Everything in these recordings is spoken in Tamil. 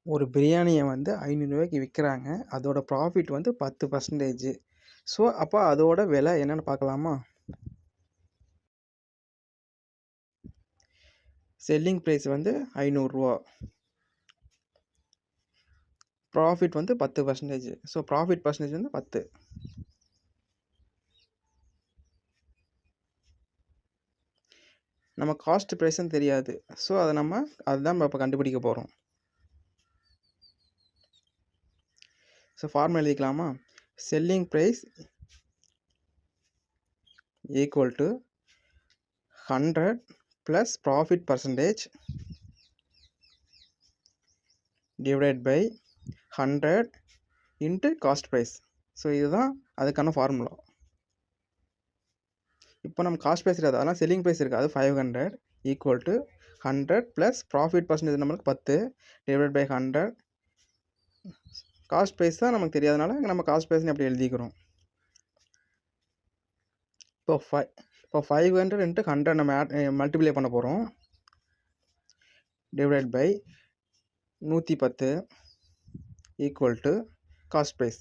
ஒரு பிரியாணியை வந்து ரூ. 500 விற்கிறாங்க. அதோட ப்ராஃபிட் வந்து 10%. ஸோ அப்போ அதோட விலை என்னன்னு பார்க்கலாமா? செல்லிங் ப்ரைஸ் வந்து ரூ. 500. ப்ராஃபிட் வந்து 10%. ஸோ ப்ராஃபிட் பர்சன்டேஜ் வந்து 10. நம்ம காஸ்ட் ப்ரைஸும் தெரியாது. ஸோ அதுதான் நம்ம இப்போ கண்டுபிடிக்க போகிறோம். ஸோ ஃபார்முலா எழுதிக்கலாமா? Selling price equal to 100 plus profit percentage divided by 100 into cost price. So இதுதான் அதுக்கான ஃபார்முலா. இப்போ நம்ம காஸ்ட் ப்ரைஸ் இருக்காது, அதெல்லாம் செல்லிங் ப்ரைஸ் இருக்குது. அது 500 equal to 100 plus profit percentage நம்மளுக்கு 10 டிவைட் பை 100. காஸ்ட் ப்ரைஸ் தான் நமக்கு தெரியாதனால நம்ம காஸ்ட் ப்ரைஸ்னு அப்படி எழுதிக்கிறோம். இப்போ 500 இன்ட்டு 100 நம்ம மல்டிப்ளை பண்ண போகிறோம். Divide by 110 equal to cost price.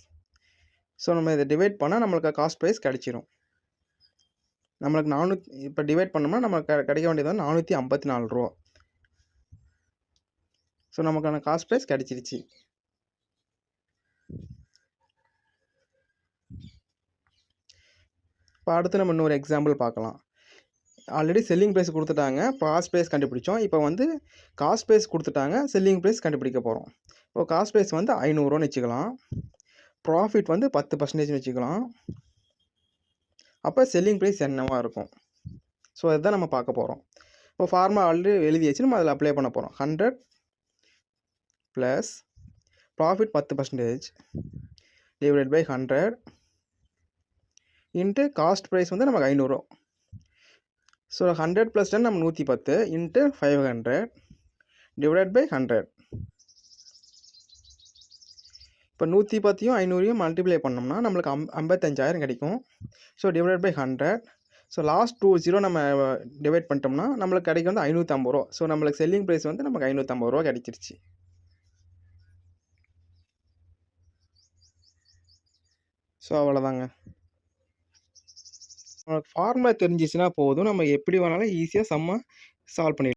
So நம்ம இதை டிவைட் பண்ணால் நம்மளுக்கு காஸ்ட் ப்ரைஸ் கிடச்சிரும். நம்மளுக்கு இப்போ டிவைட் பண்ணோம்னா நமக்கு கிடைக்க வேண்டியது வந்து 454 ரூபா. ஸோ நமக்கான காஸ்ட் ப்ரைஸ் கிடச்சிருச்சு. இப்போ அடுத்து நம்ம இன்னொரு எக்ஸாம்பிள் பார்க்கலாம். ஆல்ரெடி செல்லிங் ப்ரைஸ் கொடுத்துட்டாங்க, காஸ்ட் ப்ரைஸ் கண்டுபிடிச்சோம். இப்போ வந்து காஸ்ட் ப்ரைஸ் கொடுத்துட்டாங்க, செல்லிங் ப்ரைஸ் கண்டுபிடிக்க போகிறோம். இப்போ காஸ்ட் ப்ரைஸ் வந்து 500 வச்சுக்கலாம். ப்ராஃபிட் வந்து 10% வச்சுக்கலாம். அப்போ செல்லிங் ப்ரைஸ் என்னவா இருக்கும்? ஸோ அதுதான் நம்ம பார்க்க போகிறோம். இப்போ ஃபார்முலா ஆல்ரெடி எழுதி வச்சு நம்ம அதில் அப்ளை பண்ண போகிறோம். 100 plus profit 10% divided by 100 into cost price வந்து நமக்கு 500. ஸோ 100 + 10 நம்ம 110 இன்ட்டு 500 டிவைடட் பை 100. இப்போ 110யும் 500யும் மல்டிப்ளை பண்ணோம்னா நம்மளுக்கு 55,000 கிடைக்கும். So divided by 100. So last 2 0 நம்ம டிவைட் பண்ணிட்டோம்னா நம்மளுக்கு கிடைக்கும் வந்து 550 ரூபா. ஸோ நம்மளுக்கு செல்லிங் ப்ரைஸ் வந்து நமக்கு 550 ரூபா கிடைச்சிருச்சு. ஸோ அவ்வளோதாங்க. நமக்கு ஃபார்முலா தெரிஞ்சிச்சுன்னா போதும், நம்ம எப்படி வேணாலும் ஈஸியாக சம்மை சால்வ் பண்ணிடலாம்.